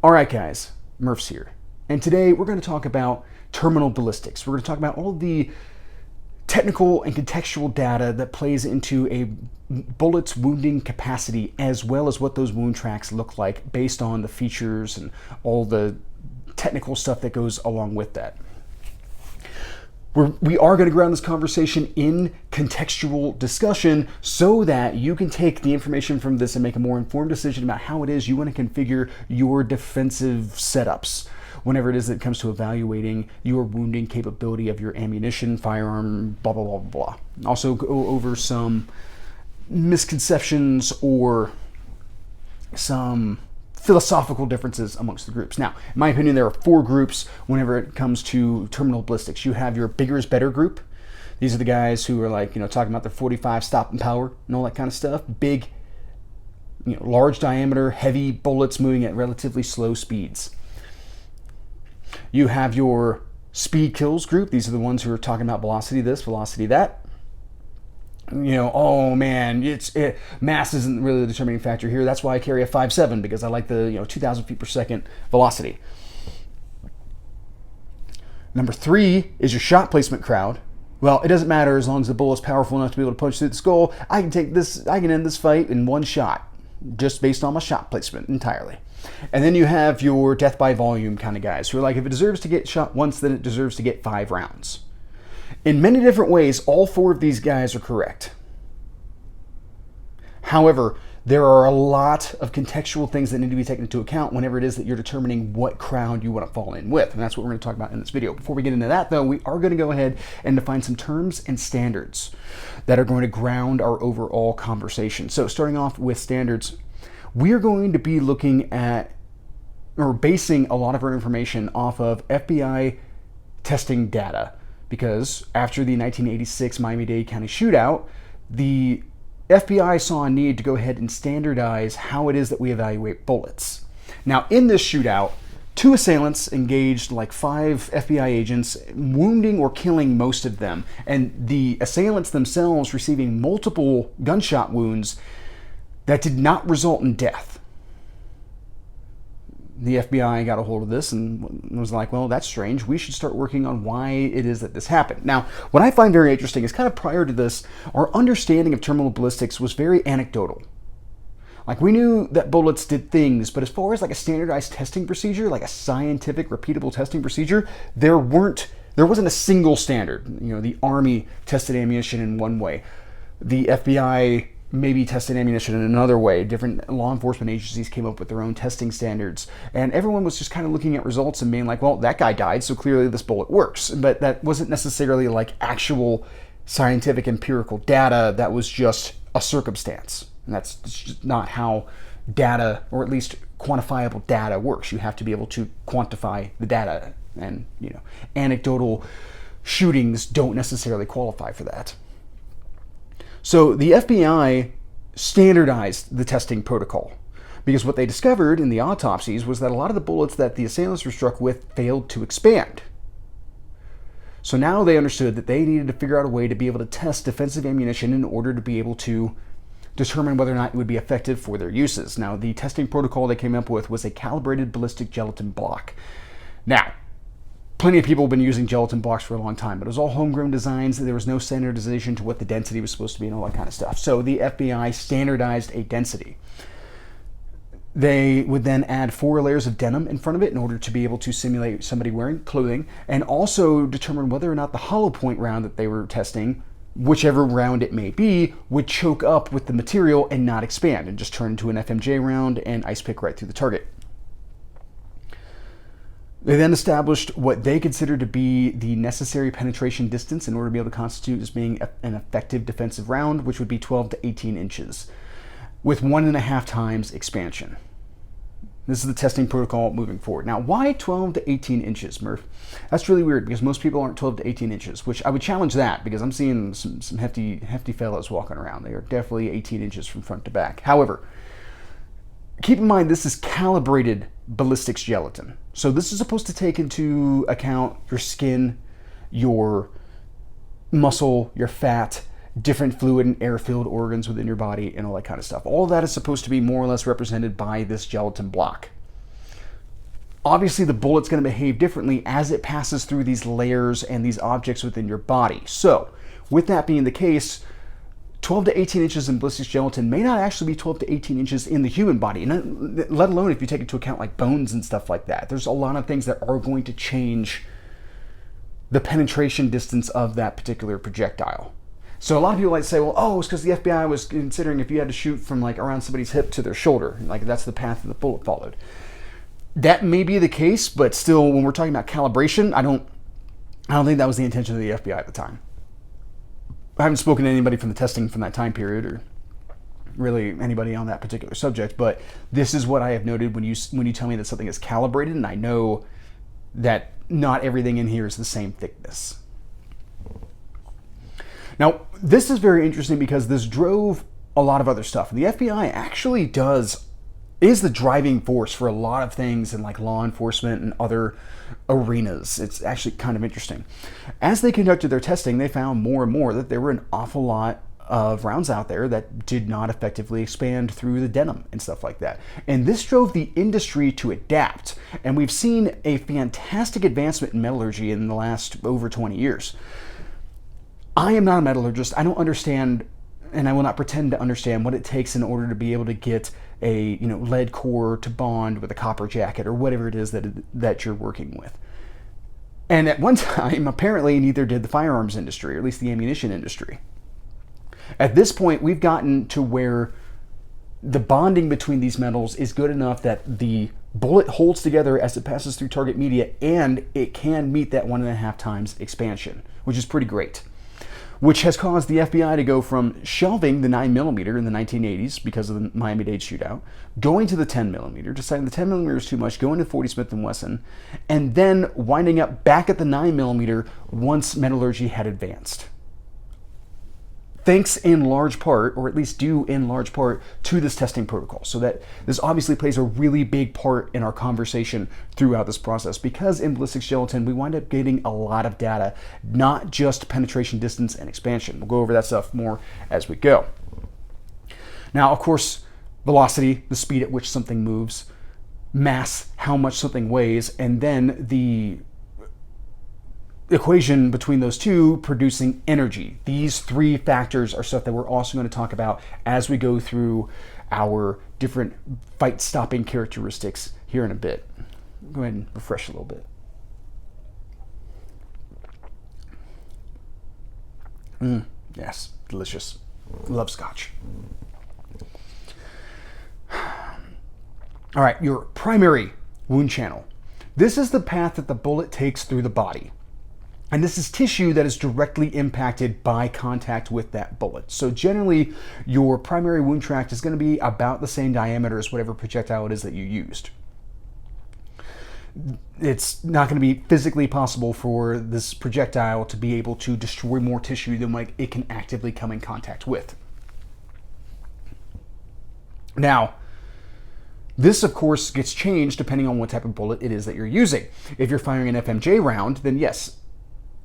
Alright guys, Murph's here, and today we're going to talk about terminal ballistics. We're going to talk about all the technical and contextual data that plays into a bullet's wounding capacity, as well as what those wound tracks look like based on the features and all the technical stuff that goes along with that. We are going to ground this conversation in contextual discussion so that you can take the information from this and make a more informed decision about how it is you want to configure your defensive setups whenever it is that it comes to evaluating your wounding capability of your ammunition, firearm, blah, blah, blah, blah. Also go over some misconceptions or some philosophical differences amongst the groups. Now, in my opinion, there are four groups whenever it comes to terminal ballistics. You have your bigger is better group. These are the guys who are like, talking about their 45 stopping power and all that kind of stuff. Big, large diameter, heavy bullets moving at relatively slow speeds. You have your speed kills group. These are the ones who are talking about velocity this, velocity that. Oh man, mass isn't really the determining factor here. That's why I carry a 5.7, because I like the 2,000 feet per second velocity. Number 3 is your shot placement crowd. Well, it doesn't matter as long as the bullet's powerful enough to be able to punch through the skull. I can end this fight in one shot, just based on my shot placement entirely. And then you have your death by volume kind of guys who are like, if it deserves to get shot once, then it deserves to get 5 rounds. In many different ways, all 4 of these guys are correct. However, there are a lot of contextual things that need to be taken into account whenever it is that you're determining what crowd you want to fall in with. And that's what we're going to talk about in this video. Before we get into that, though, we are going to go ahead and define some terms and standards that are going to ground our overall conversation. So starting off with standards, we're going to be looking at or basing a lot of our information off of FBI testing data. Because after the 1986 Miami-Dade County shootout, the FBI saw a need to go ahead and standardize how it is that we evaluate bullets. Now, in this shootout, 2 assailants engaged like 5 FBI agents, wounding or killing most of them, and the assailants themselves receiving multiple gunshot wounds that did not result in death. The FBI got a hold of this and was like, well, that's strange. We should start working on why it is that this happened. Now, what I find very interesting is kind of prior to this, our understanding of terminal ballistics was very anecdotal. Like, we knew that bullets did things, but as far as like a standardized testing procedure, like a scientific, repeatable testing procedure, there wasn't a single standard. The Army tested ammunition in one way. The FBI maybe tested ammunition in another way. Different law enforcement agencies came up with their own testing standards, and everyone was just kind of looking at results and being like, well, that guy died, so clearly this bullet works. But that wasn't necessarily like actual scientific empirical data. That was just a circumstance, and that's just not how data, or at least quantifiable data, works. You have to be able to quantify the data, and anecdotal shootings don't necessarily qualify for that. So the FBI standardized the testing protocol, because what they discovered in the autopsies was that a lot of the bullets that the assailants were struck with failed to expand. So now they understood that they needed to figure out a way to be able to test defensive ammunition in order to be able to determine whether or not it would be effective for their uses. Now, the testing protocol they came up with was a calibrated ballistic gelatin block. Now, plenty of people have been using gelatin blocks for a long time, but it was all homegrown designs. There was no standardization to what the density was supposed to be and all that kind of stuff. So the FBI standardized a density. They would then add 4 layers of denim in front of it in order to be able to simulate somebody wearing clothing, and also determine whether or not the hollow point round that they were testing, whichever round it may be, would choke up with the material and not expand and just turn into an FMJ round and ice pick right through the target. They then established what they considered to be the necessary penetration distance in order to be able to constitute as being an effective defensive round, which would be 12 to 18 inches, with 1.5 times expansion. This is the testing protocol moving forward. Now, why 12 to 18 inches, Murph? That's really weird, because most people aren't 12 to 18 inches, which I would challenge that, because I'm seeing some hefty fellows walking around. They are definitely 18 inches from front to back. However, keep in mind, this is calibrated ballistics gelatin. So this is supposed to take into account your skin, your muscle, your fat, different fluid and air-filled organs within your body, and all that kind of stuff. All of that is supposed to be more or less represented by this gelatin block. Obviously, the bullet's going to behave differently as it passes through these layers and these objects within your body. So, with that being the case, 12 to 18 inches in ballistic gelatin may not actually be 12 to 18 inches in the human body, and let alone if you take into account like bones and stuff like that. There's a lot of things that are going to change the penetration distance of that particular projectile. So a lot of people like to say, well, oh, it's because the FBI was considering if you had to shoot from like around somebody's hip to their shoulder, like that's the path that the bullet followed. That may be the case, but still, when we're talking about calibration, I don't think that was the intention of the FBI at the time. I haven't spoken to anybody from the testing from that time period, or really anybody on that particular subject, but this is what I have noted when you tell me that something is calibrated, and I know that not everything in here is the same thickness. Now, this is very interesting because this drove a lot of other stuff. The FBI actually is the driving force for a lot of things in like law enforcement and other arenas. It's actually kind of interesting. As they conducted their testing, they found more and more that there were an awful lot of rounds out there that did not effectively expand through the denim and stuff like that. And this drove the industry to adapt. And we've seen a fantastic advancement in metallurgy in the last over 20 years. I am not a metallurgist. I don't understand, and I will not pretend to understand what it takes in order to be able to get a lead core to bond with a copper jacket or whatever it is that you're working with. And at one time, apparently, neither did the firearms industry, or at least the ammunition industry. At this point, we've gotten to where the bonding between these metals is good enough that the bullet holds together as it passes through target media, and it can meet that 1.5 times expansion, which is pretty great. Which has caused the FBI to go from shelving the 9mm in the 1980s because of the Miami-Dade shootout, going to the 10mm, deciding the 10mm is too much, going to 40 Smith & Wesson, and then winding up back at the 9mm once metallurgy had advanced. Thanks in large part, or at least due in large part, to this testing protocol. So that this obviously plays a really big part in our conversation throughout this process, because in ballistics gelatin, we wind up getting a lot of data, not just penetration distance and expansion. We'll go over that stuff more as we go. Now, of course, velocity, the speed at which something moves, mass, how much something weighs, and then the equation between those two producing energy. These three factors are stuff that we're also going to talk about as we go through our different fight stopping characteristics here in a bit. Go ahead and refresh a little bit. Yes, delicious. Love scotch. All right, your primary wound channel. This is the path that the bullet takes through the body. And this is tissue that is directly impacted by contact with that bullet. So generally, your primary wound tract is going to be about the same diameter as whatever projectile it is that you used. It's not going to be physically possible for this projectile to be able to destroy more tissue than like it can actively come in contact with. Now, this, of course, gets changed depending on what type of bullet it is that you're using. If you're firing an FMJ round, then yes,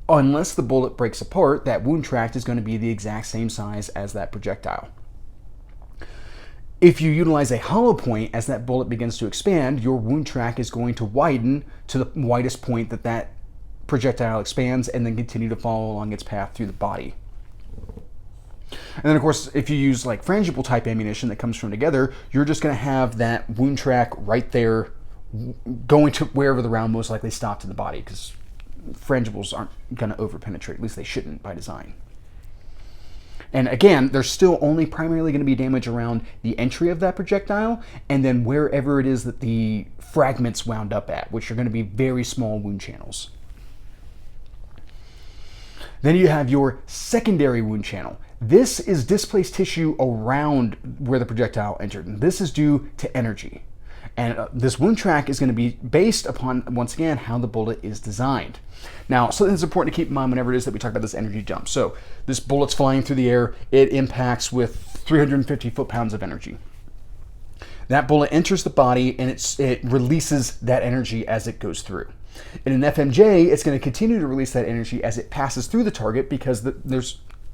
unless the bullet breaks apart, that wound tract is going to be the exact same size as that projectile. If you utilize a hollow point as that bullet begins to expand, your wound tract is going to widen to the widest point that that projectile expands and then continue to follow along its path through the body. And then, of course, if you use like frangible type ammunition that comes from together, you're just going to have that wound tract right there going to wherever the round most likely stopped in the body, because frangibles aren't going to overpenetrate, at least they shouldn't by design. And again, there's still only primarily going to be damage around the entry of that projectile and then wherever it is that the fragments wound up at, which are going to be very small wound channels. Then you have your secondary wound channel. This is displaced tissue around where the projectile entered, and this is due to energy. And this wound tract is going to be based upon, once again, how the bullet is designed. Now, something that's important to keep in mind whenever it is that we talk about this energy jump. So this bullet's flying through the air. It impacts with 350 foot-pounds of energy. That bullet enters the body, and it releases that energy as it goes through. In an FMJ, it's going to continue to release that energy as it passes through the target, because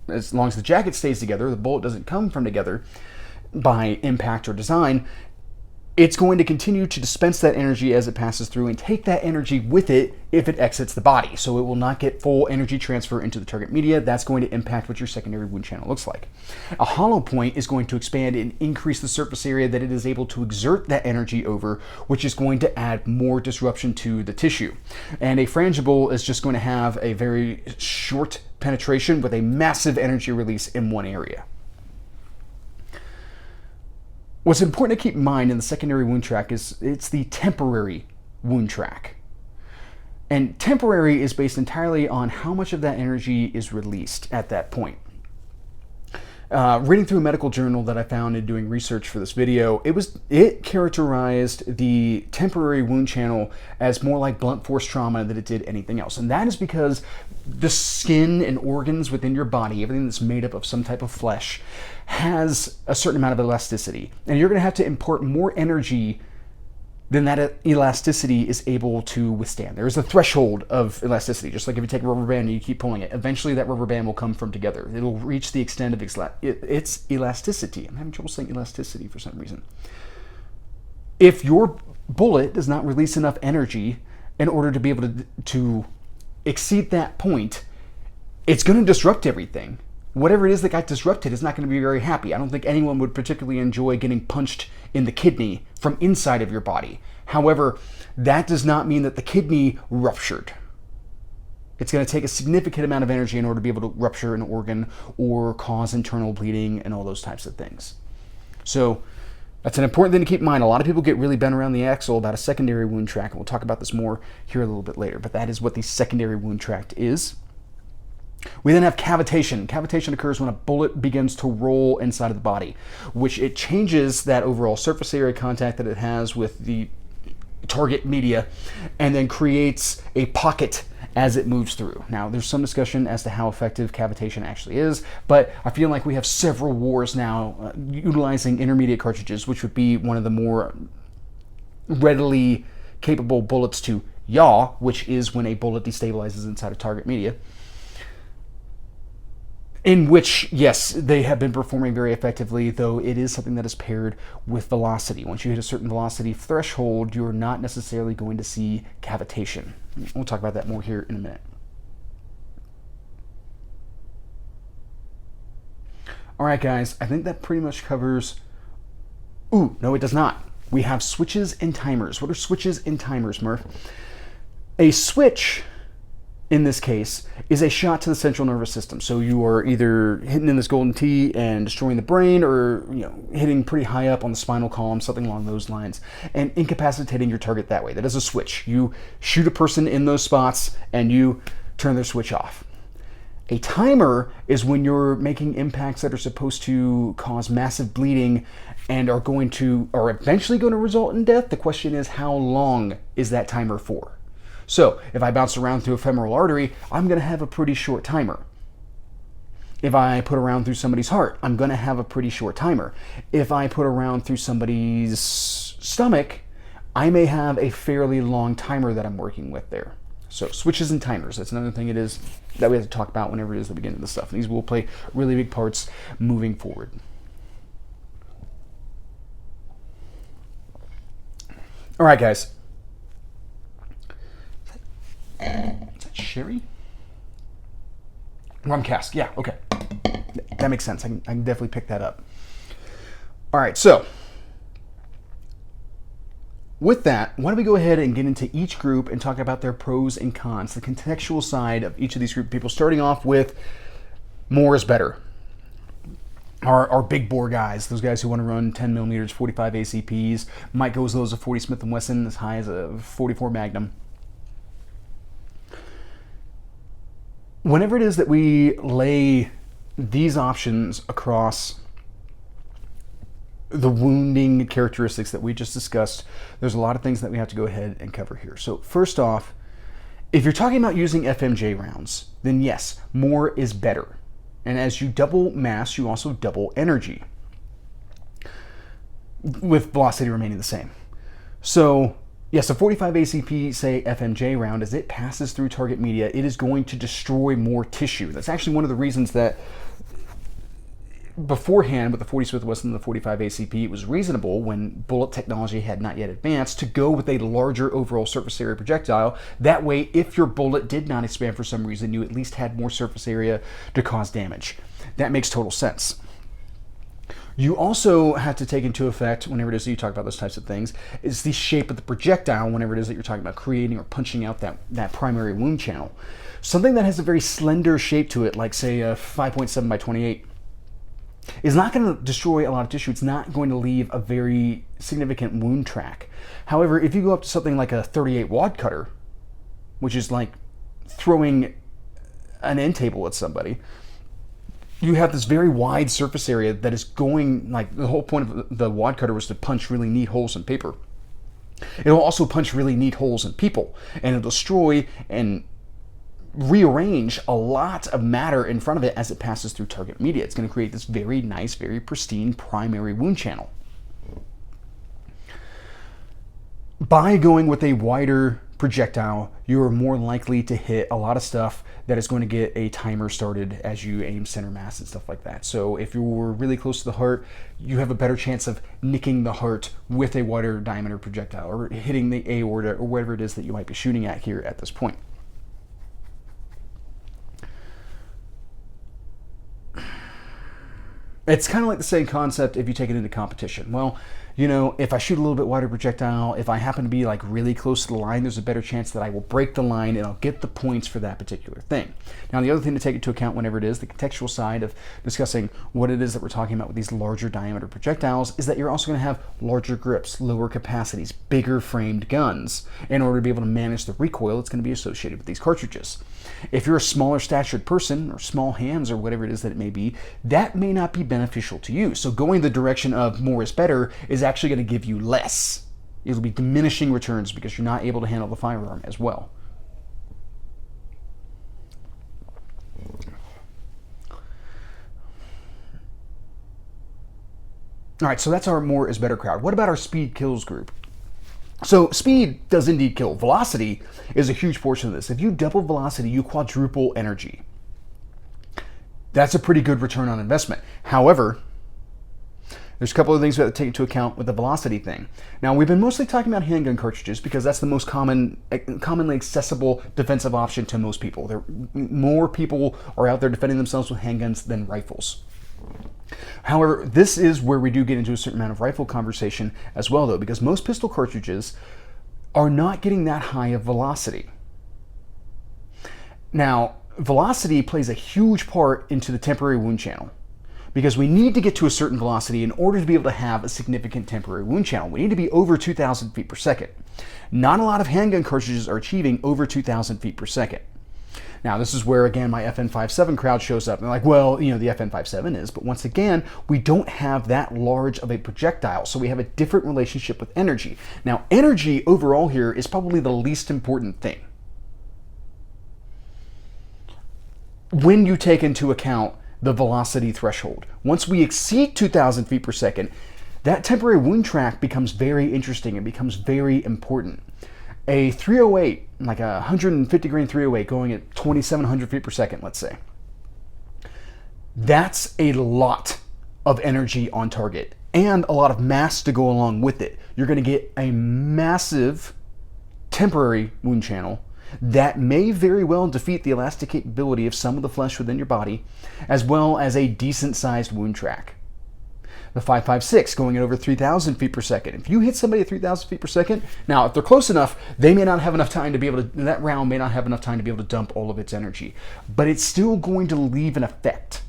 as long as the jacket stays together, the bullet doesn't come from together by impact or design, it's going to continue to dispense that energy as it passes through and take that energy with it if it exits the body. So it will not get full energy transfer into the target media. That's going to impact what your secondary wound channel looks like. A hollow point is going to expand and increase the surface area that it is able to exert that energy over, which is going to add more disruption to the tissue. And a frangible is just going to have a very short penetration with a massive energy release in one area. What's important to keep in mind in the secondary wound track is it's the temporary wound track. And temporary is based entirely on how much of that energy is released at that point. Reading through a medical journal that I found in doing research for this video, it characterized the temporary wound channel as more like blunt force trauma than it did anything else. And that is because the skin and organs within your body, everything that's made up of some type of flesh, has a certain amount of elasticity. And you're going to have to impart more energy than that elasticity is able to withstand. There is a threshold of elasticity, just like if you take a rubber band and you keep pulling it, eventually that rubber band will come from together. It'll reach the extent of its elasticity. I'm having trouble saying elasticity for some reason. If your bullet does not release enough energy in order to be able to exceed that point, it's going to disrupt everything. Whatever it is that got disrupted is not going to be very happy. I don't think anyone would particularly enjoy getting punched in the kidney from inside of your body. However, that does not mean that the kidney ruptured. It's going to take a significant amount of energy in order to be able to rupture an organ or cause internal bleeding and all those types of things. So that's an important thing to keep in mind. A lot of people get really bent around the axle about a secondary wound tract, and we'll talk about this more here a little bit later, but that is what the secondary wound tract is. We then have cavitation. Cavitation occurs when a bullet begins to roll inside of the body, which it changes that overall surface area contact that it has with the target media and then creates a pocket as it moves through. Now, there's some discussion as to how effective cavitation actually is, but I feel like we have several wars now utilizing intermediate cartridges, which would be one of the more readily capable bullets to yaw, which is when a bullet destabilizes inside of target media. In which, yes, they have been performing very effectively, though it is something that is paired with velocity. Once you hit a certain velocity threshold, you're not necessarily going to see cavitation. We'll talk about that more here in a minute. All right, guys, I think that pretty much covers... Ooh, no, it does not. We have switches and timers. What are switches and timers, Murph? A switch, in this case, is a shot to the central nervous system. So you are either hitting in this golden T and destroying the brain, or hitting pretty high up on the spinal column, something along those lines, and incapacitating your target that way. That is a switch. You shoot a person in those spots and you turn their switch off. A timer is when you're making impacts that are supposed to cause massive bleeding and are eventually going to result in death. The question is, how long is that timer for? So if I bounce around through a femoral artery, I'm going to have a pretty short timer. If I put around through somebody's heart, I'm going to have a pretty short timer. If I put around through somebody's stomach, I may have a fairly long timer that I'm working with there. So switches and timers, that's another thing it is that we have to talk about whenever it is that we get into this stuff. These will play really big parts moving forward. All right, guys. Is that sherry? Rum cask, yeah, okay. That makes sense. I can definitely pick that up. All right, so with that, why don't we go ahead and get into each group and talk about their pros and cons, the contextual side of each of these group of people, starting off with more is better. Our big bore guys, those guys who want to run 10 millimeters, 45 ACPs, might go as low as a 40 Smith & Wesson, as high as a 44 Magnum. Whenever it is that we lay these options across the wounding characteristics that we just discussed, there's a lot of things that we have to go ahead and cover here. So first off, if you're talking about using FMJ rounds, then yes, more is better. And as you double mass, you also double energy, with velocity remaining the same. So yes, a 45 ACP, say FMJ round, as it passes through target media, it is going to destroy more tissue. That's actually one of the reasons that beforehand, with the 40 Smith Wesson and the 45 ACP, it was reasonable, when bullet technology had not yet advanced, to go with a larger overall surface area projectile. That way, if your bullet did not expand for some reason, you at least had more surface area to cause damage. That makes total sense. You also have to take into effect, whenever it is that you talk about those types of things, is the shape of the projectile whenever it is that you're talking about creating or punching out that primary wound channel. Something that has a very slender shape to it, like say a 5.7 by 28, is not going to destroy a lot of tissue. It's not going to leave a very significant wound track. However, if you go up to something like a 38 wad cutter, which is like throwing an end table at somebody, you have this very wide surface area that is going, like, the whole point of the wad cutter was to punch really neat holes in paper. It'll also punch really neat holes in people, and it'll destroy and rearrange a lot of matter in front of it as it passes through target media. It's going to create this very nice, very pristine primary wound channel. By going with a wider projectile, you are more likely to hit a lot of stuff that is going to get a timer started as you aim center mass and stuff like that. So if you're really close to the heart, you have a better chance of nicking the heart with a wider diameter projectile, or hitting the aorta, or whatever it is that you might be shooting at here at this point. It's kind of like the same concept if you take it into competition. Well, you know, if I shoot a little bit wider projectile, if I happen to be like really close to the line, there's a better chance that I will break the line and I'll get the points for that particular thing. Now, the other thing to take into account whenever it is the contextual side of discussing what it is that we're talking about with these larger diameter projectiles is that you're also going to have larger grips, lower capacities, bigger framed guns in order to be able to manage the recoil that's going to be associated with these cartridges. If you're a smaller statured person or small hands or whatever it is that it may be, that may not be beneficial to you. So going the direction of more is better is actually going to give you less. It'll be diminishing returns because you're not able to handle the firearm as well. All right, so that's our more is better crowd. What about our speed kills group? So speed does indeed kill. Velocity is a huge portion of this. If you double velocity, you quadruple energy. That's a pretty good return on investment. However, there's a couple of things we have to take into account with the velocity thing. Now, we've been mostly talking about handgun cartridges because that's the most commonly accessible defensive option to most people. More people are out there defending themselves with handguns than rifles. However, this is where we do get into a certain amount of rifle conversation as well, though, because most pistol cartridges are not getting that high of velocity. Now, velocity plays a huge part into the temporary wound channel because we need to get to a certain velocity in order to be able to have a significant temporary wound channel. We need to be over 2,000 feet per second. Not a lot of handgun cartridges are achieving over 2,000 feet per second. Now, this is where, again, my FN57 crowd shows up. And they're like, well, you know, the FN57 is, but once again, we don't have that large of a projectile, so we have a different relationship with energy. Now, energy overall here is probably the least important thing. When you take into account the velocity threshold, once we exceed 2,000 feet per second, that temporary wound track becomes very interesting. It becomes very important. A 308, like a 150 grain 308 going at 2,700 feet per second, let's say. That's a lot of energy on target and a lot of mass to go along with it. You're going to get a massive temporary wound channel that may very well defeat the elastic capability of some of the flesh within your body, as well as a decent sized wound track. The 5.56 going at over 3,000 feet per second. If you hit somebody at 3,000 feet per second, now if they're close enough, they may not have enough time to be able to, that round may not have enough time to be able to dump all of its energy, but it's still going to leave an effect.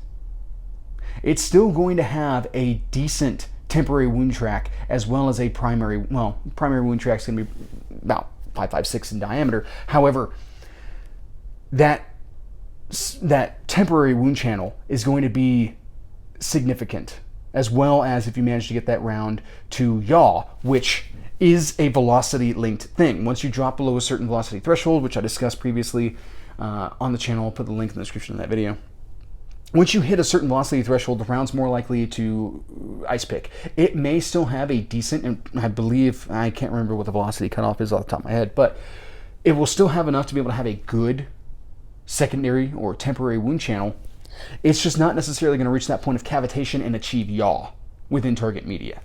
It's still going to have a decent temporary wound track as well as a primary wound track is going to be about 5.56 in diameter. However, that temporary wound channel is going to be significant, as well as if you manage to get that round to yaw, which is a velocity linked thing. Once you drop below a certain velocity threshold, which I discussed previously on the channel, I'll put the link in the description of that video. Once you hit a certain velocity threshold, the round's more likely to ice pick. It may still have a decent, and I believe, I can't remember what the velocity cutoff is off the top of my head, but it will still have enough to be able to have a good secondary or temporary wound channel It's just not necessarily going to reach that point of cavitation and achieve yaw within target media.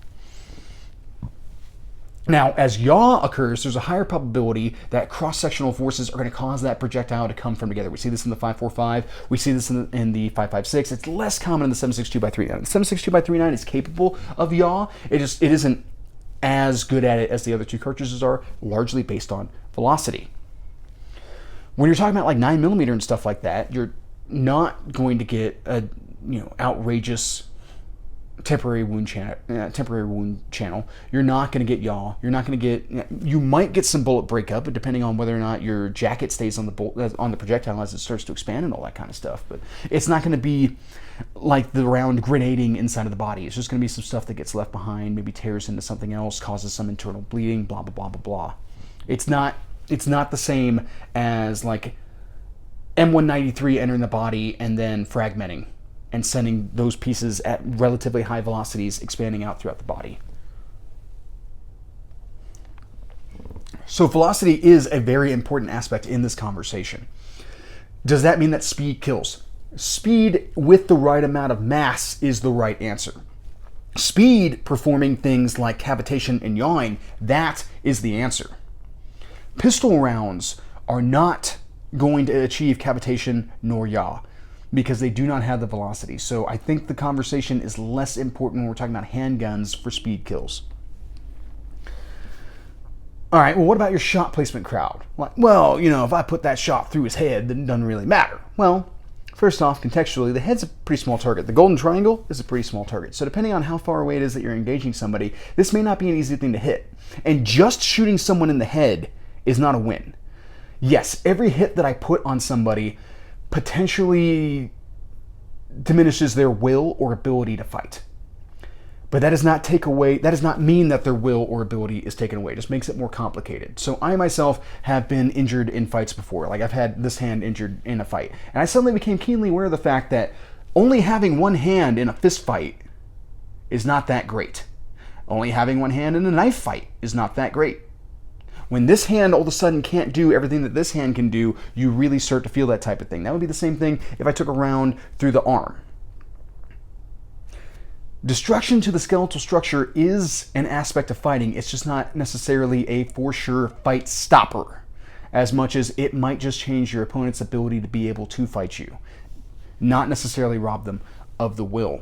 Now, as yaw occurs, there's a higher probability that cross-sectional forces are going to cause that projectile to come from together. We see this in the 545. We see this in the 556. It's less common in the 762 by 39. The 762 by 39 is capable of yaw. It isn't as good at it as the other two cartridges are, largely based on velocity. When you're talking about like 9mm and stuff like that, you're not going to get a outrageous temporary wound channel. You're not going to get yaw. You're not going to get. You might get some bullet breakup, depending on whether or not your jacket stays on the projectile as it starts to expand and all that kind of stuff. But it's not going to be like the round grenading inside of the body. It's just going to be some stuff that gets left behind, maybe tears into something else, causes some internal bleeding, blah blah blah blah blah. It's not the same as like M193 entering the body and then fragmenting and sending those pieces at relatively high velocities expanding out throughout the body. So velocity is a very important aspect in this conversation. Does that mean that speed kills? Speed with the right amount of mass is the right answer. Speed performing things like cavitation and yawing, that is the answer. Pistol rounds are not going to achieve cavitation nor yaw because they do not have the velocity. So I think the conversation is less important when we're talking about handguns for speed kills. All right, well, what about your shot placement crowd? Like, well, if I put that shot through his head, then it doesn't really matter. Well, first off, contextually, the head's a pretty small target. The golden triangle is a pretty small target. So depending on how far away it is that you're engaging somebody, this may not be an easy thing to hit. And just shooting someone in the head is not a win. Yes, every hit that I put on somebody potentially diminishes their will or ability to fight. But that does not mean that their will or ability is taken away. It just makes it more complicated. So I myself have been injured in fights before. Like I've had this hand injured in a fight. And I suddenly became keenly aware of the fact that only having one hand in a fist fight is not that great. Only having one hand in a knife fight is not that great. When this hand all of a sudden can't do everything that this hand can do, you really start to feel that type of thing. That would be the same thing if I took a round through the arm. Destruction to the skeletal structure is an aspect of fighting. It's just not necessarily a for sure fight stopper, as much as it might just change your opponent's ability to be able to fight you, not necessarily rob them of the will.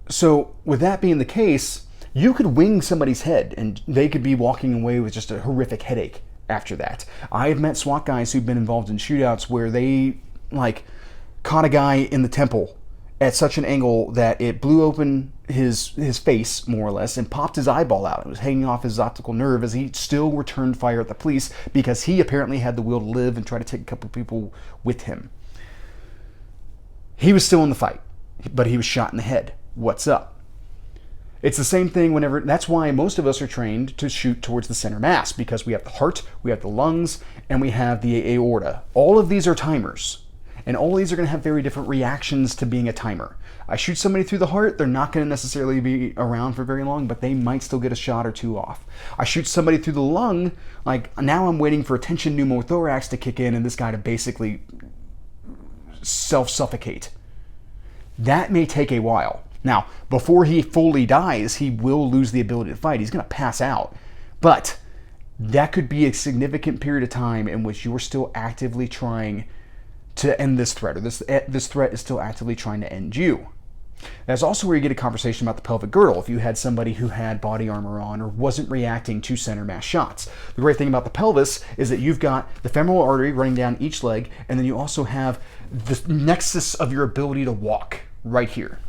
So with that being the case, you could wing somebody's head and they could be walking away with just a horrific headache after that. I've met SWAT guys who've been involved in shootouts where they caught a guy in the temple at such an angle that it blew open his face, more or less, and popped his eyeball out. It was hanging off his optical nerve as he still returned fire at the police because he apparently had the will to live and try to take a couple people with him. He was still in the fight, but he was shot in the head. What's up? It's the same thing that's why most of us are trained to shoot towards the center mass, because we have the heart, we have the lungs, and we have the aorta. All of these are timers. And all these are going to have very different reactions to being a timer. I shoot somebody through the heart, they're not going to necessarily be around for very long, but they might still get a shot or two off. I shoot somebody through the lung, now I'm waiting for a tension pneumothorax to kick in and this guy to basically self-suffocate. That may take a while. Now, before he fully dies, he will lose the ability to fight. He's going to pass out. But that could be a significant period of time in which you're still actively trying to end this threat, or this threat is still actively trying to end you. That's also where you get a conversation about the pelvic girdle. If you had somebody who had body armor on or wasn't reacting to center mass shots. The great thing about the pelvis is that you've got the femoral artery running down each leg, and then you also have the nexus of your ability to walk right here.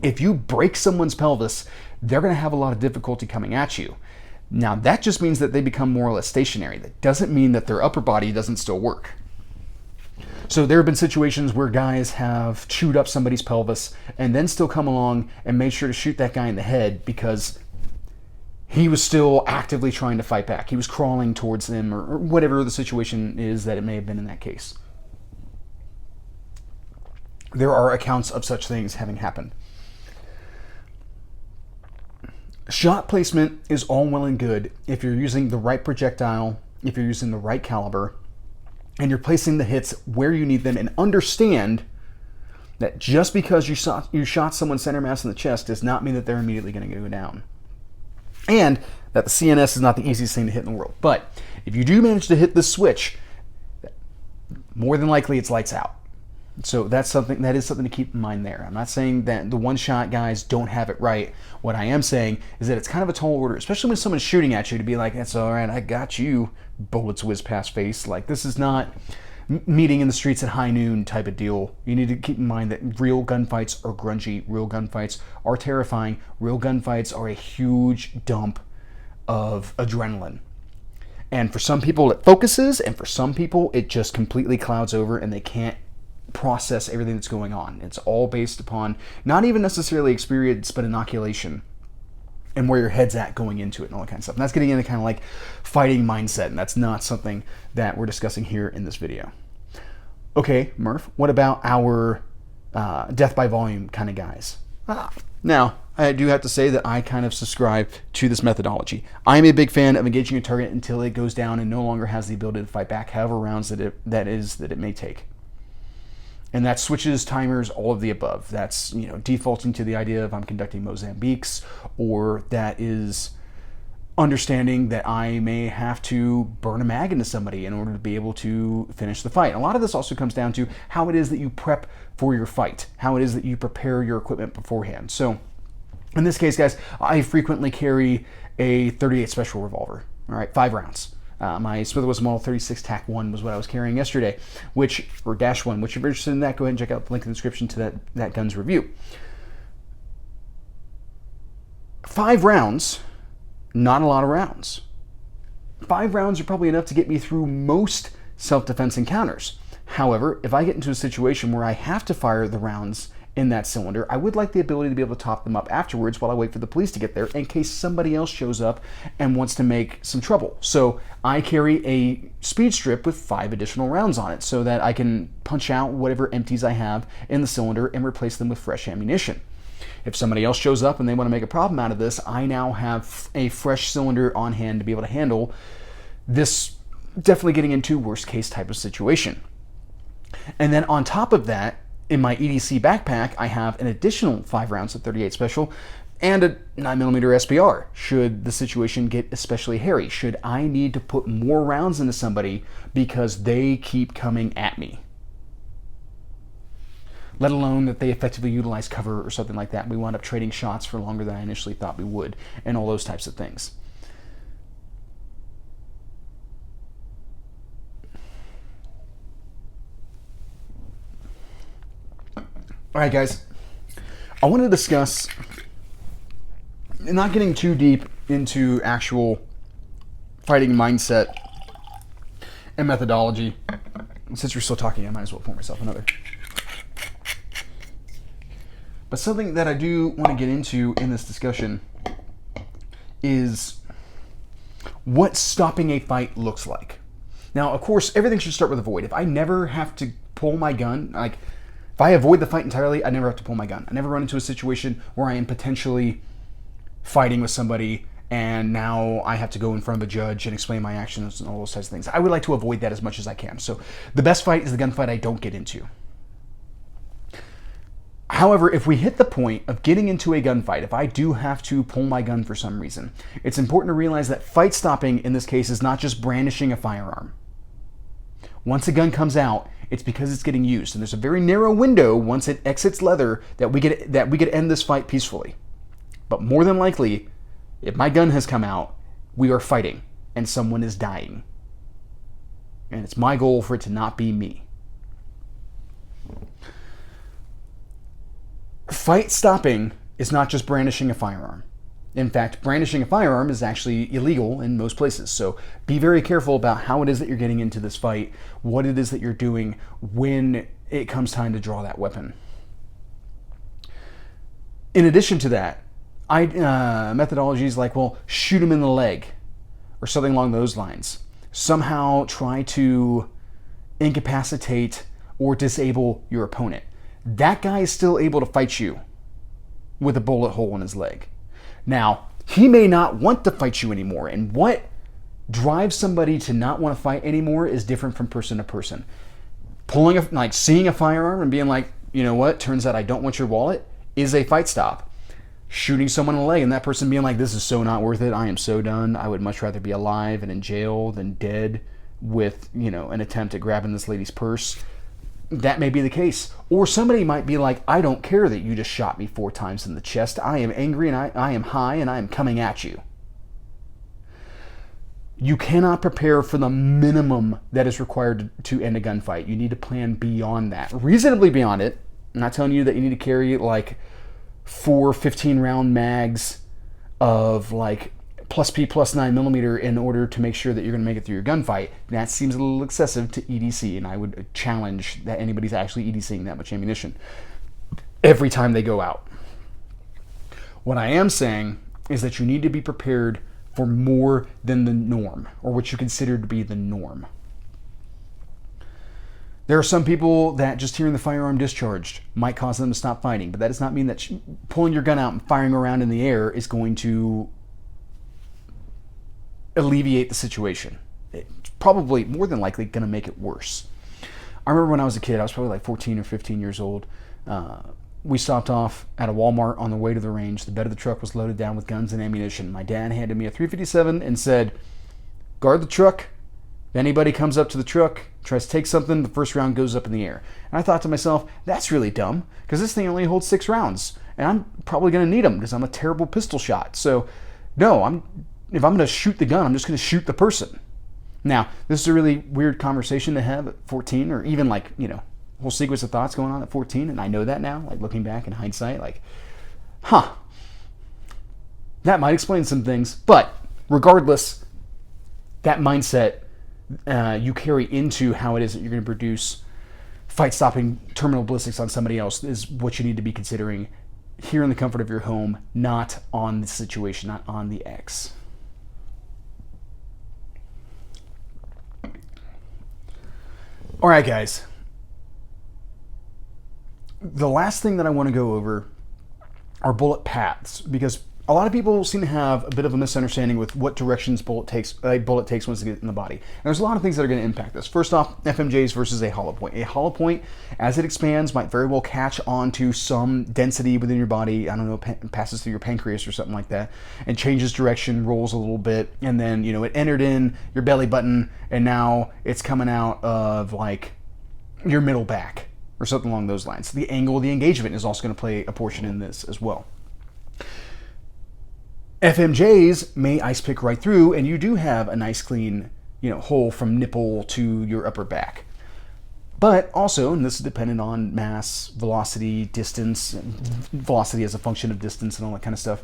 If you break someone's pelvis, they're going to have a lot of difficulty coming at you. Now, that just means that they become more or less stationary. That doesn't mean that their upper body doesn't still work. So there have been situations where guys have chewed up somebody's pelvis and then still come along and made sure to shoot that guy in the head because he was still actively trying to fight back. He was crawling towards them, or whatever the situation is that it may have been in that case. There are accounts of such things having happened. Shot placement is all well and good if you're using the right projectile, if you're using the right caliber, and you're placing the hits where you need them, and understand that just because you shot someone center mass in the chest does not mean that they're immediately going to go down. And that the CNS is not the easiest thing to hit in the world. But if you do manage to hit the switch, more than likely it's lights out. So that is something to keep in mind there. I'm not saying that the one-shot guys don't have it right. What I am saying is that it's kind of a tall order, especially when someone's shooting at you, to be like, that's all right, I got you, bullets whiz past face. Like, this is not meeting in the streets at high noon type of deal. You need to keep in mind that real gunfights are grungy. Real gunfights are terrifying. Real gunfights are a huge dump of adrenaline. And for some people it focuses, and for some people it just completely clouds over and they can't process everything that's going on. It's all based upon not even necessarily experience, but inoculation and where your head's at going into it and all that kind of stuff. And that's getting into kind of like fighting mindset, and that's not something that we're discussing here in this video. Okay, Murph, what about our death by volume kind of guys? Now, I do have to say that I kind of subscribe to this methodology. I'm a big fan of engaging a target until it goes down and no longer has the ability to fight back, however rounds that it may take. And that switches, timers, all of the above. That's, defaulting to the idea of I'm conducting Mozambiques, or that is understanding that I may have to burn a mag into somebody in order to be able to finish the fight. And a lot of this also comes down to how it is that you prep for your fight, how it is that you prepare your equipment beforehand. So in this case, guys, I frequently carry a 38 special revolver, all right, 5 rounds. My Smith & Wesson Model 36 TAC 1 was what I was carrying yesterday, or Dash 1, which if you're interested in that, go ahead and check out the link in the description to that gun's review. 5 rounds, not a lot of rounds. 5 rounds are probably enough to get me through most self-defense encounters. However, if I get into a situation where I have to fire the rounds in that cylinder, I would like the ability to be able to top them up afterwards while I wait for the police to get there in case somebody else shows up and wants to make some trouble. So I carry a speed strip with 5 additional rounds on it so that I can punch out whatever empties I have in the cylinder and replace them with fresh ammunition. If somebody else shows up and they want to make a problem out of this, I now have a fresh cylinder on hand to be able to handle this definitely getting into worst case type of situation. And then on top of that, in my EDC backpack, I have an additional 5 rounds of 38 special and a 9mm SBR, should the situation get especially hairy, should I need to put more rounds into somebody because they keep coming at me. Let alone that they effectively utilize cover or something like that. We wound up trading shots for longer than I initially thought we would, and all those types of things. All right, guys, I want to discuss, not getting too deep into actual fighting mindset and methodology. Since we're still talking, I might as well pour myself another. But something that I do want to get into in this discussion is what stopping a fight looks like. Now, of course, everything should start with avoid. If I never have to pull my gun, like, if I avoid the fight entirely, I never have to pull my gun. I never run into a situation where I am potentially fighting with somebody and now I have to go in front of a judge and explain my actions and all those types of things. I would like to avoid that as much as I can. So the best fight is the gunfight I don't get into. However, if we hit the point of getting into a gunfight, if I do have to pull my gun for some reason, it's important to realize that fight stopping in this case is not just brandishing a firearm. Once a gun comes out, it's because it's getting used, and there's a very narrow window once it exits leather that we could end this fight peacefully. But more than likely, if my gun has come out, we are fighting, and someone is dying. And it's my goal for it to not be me. Fight stopping is not just brandishing a firearm. In fact, brandishing a firearm is actually illegal in most places. So be very careful about how it is that you're getting into this fight, what it is that you're doing when it comes time to draw that weapon. In addition to that, methodologies like, well, shoot him in the leg or something along those lines. Somehow try to incapacitate or disable your opponent. That guy is still able to fight you with a bullet hole in his leg. Now, he may not want to fight you anymore, and what drives somebody to not want to fight anymore is different from person to person. Seeing a firearm and being like, you know what, turns out I don't want your wallet, is a fight stop. Shooting someone in the leg and that person being like, this is so not worth it, I am so done, I would much rather be alive and in jail than dead with, an attempt at grabbing this lady's purse. That may be the case. Or somebody might be like, I don't care that you just shot me 4 times in the chest. I am angry and I am high and I am coming at you. You cannot prepare for the minimum that is required to end a gunfight. You need to plan beyond that. Reasonably beyond it. I'm not telling you that you need to carry like 4 15-round mags of like plus P plus 9mm in order to make sure that you're going to make it through your gunfight. That seems a little excessive to EDC, and I would challenge that anybody's actually EDCing that much ammunition every time they go out. What I am saying is that you need to be prepared for more than the norm, or what you consider to be the norm. There are some people that just hearing the firearm discharged might cause them to stop fighting, but that does not mean that pulling your gun out and firing around in the air is going to alleviate the situation. It's probably more than likely going to make it worse. I remember when I was a kid, I was probably like 14 or 15 years old. We stopped off at a Walmart on the way to the range. The bed of the truck was loaded down with guns and ammunition. My dad handed me a .357 and said, guard the truck. If anybody comes up to the truck, tries to take something, the first round goes up in the air. And I thought to myself, that's really dumb, because this thing only holds 6 rounds. And I'm probably going to need them because I'm a terrible pistol shot. So, no, if I'm going to shoot the gun, I'm just going to shoot the person. Now, this is a really weird conversation to have at 14, or even like, whole sequence of thoughts going on at 14, and I know that now, like looking back in hindsight, like, that might explain some things. But regardless, that mindset you carry into how it is that you're going to produce fight-stopping terminal ballistics on somebody else is what you need to be considering here in the comfort of your home, not on the situation, not on the X. All right, guys. The last thing that I want to go over are bullet paths, because a lot of people seem to have a bit of a misunderstanding with what directions a bullet takes once it gets in the body. And there's a lot of things that are going to impact this. First off, FMJs versus a hollow point. A hollow point, as it expands, might very well catch onto some density within your body. I don't know, passes through your pancreas or something like that, and changes direction, rolls a little bit, and then, it entered in your belly button, and now it's coming out of like your middle back or something along those lines. The angle of the engagement is also going to play a portion in this as well. FMJs may ice pick right through, and you do have a nice clean, hole from nipple to your upper back. But also, and this is dependent on mass, velocity, distance, velocity as a function of distance and all that kind of stuff,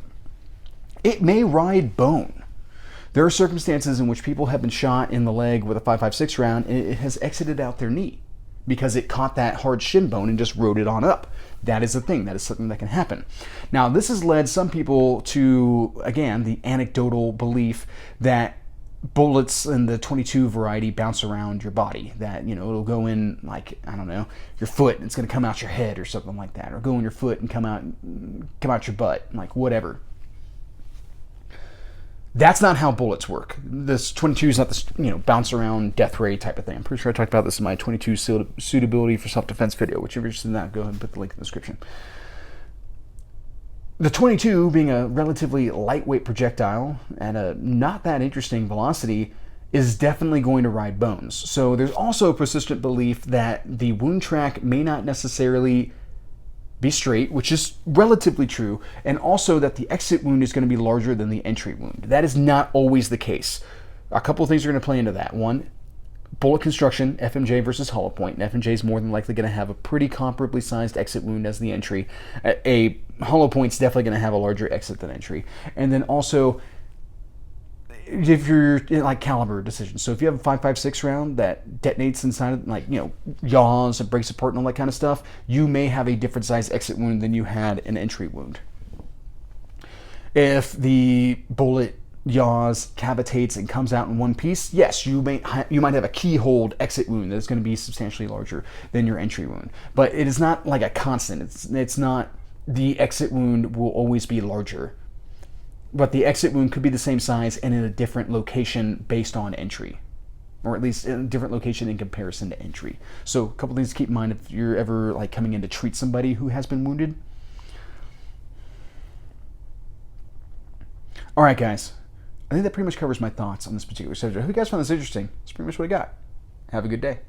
it may ride bone. There are circumstances in which people have been shot in the leg with a .556 round, and it has exited out their knee because it caught that hard shin bone and just rode it on up. That is a thing. That is something that can happen. Now, this has led some people to, again, the anecdotal belief that bullets in the .22 variety bounce around your body. That, it'll go in, like, I don't know, your foot, and it's going to come out your head or something like that. Or go in your foot and come out your butt, like whatever. That's not how bullets work. This .22 is not this, bounce around death ray type of thing. I'm pretty sure I talked about this in my .22 suitability for self-defense video, which if you're interested in that, go ahead and put the link in the description. The .22, being a relatively lightweight projectile at a not that interesting velocity, is definitely going to ride bones. So there's also a persistent belief that the wound track may not necessarily be straight, which is relatively true, and also that the exit wound is going to be larger than the entry wound. That is not always the case. A couple of things are going to play into that. One, bullet construction, FMJ versus hollow point. An FMJ is more than likely going to have a pretty comparably sized exit wound as the entry. A hollow point is definitely going to have a larger exit than entry. And then also, if you're like caliber decisions, so if you have a .556 round that detonates inside of, yaws and breaks apart and all that kind of stuff, you may have a different size exit wound than you had an entry wound. If the bullet yaws, cavitates, and comes out in one piece, yes, you might have a keyhole exit wound that is going to be substantially larger than your entry wound. But it is not like a constant. It's not the exit wound will always be larger. but the exit wound could be the same size and in a different location based on entry, or at least in a different location in comparison to entry. So a couple things to keep in mind if you're ever like coming in to treat somebody who has been wounded. All right, guys. I think that pretty much covers my thoughts on this particular subject. I hope you guys found this interesting. That's pretty much what I got. Have a good day.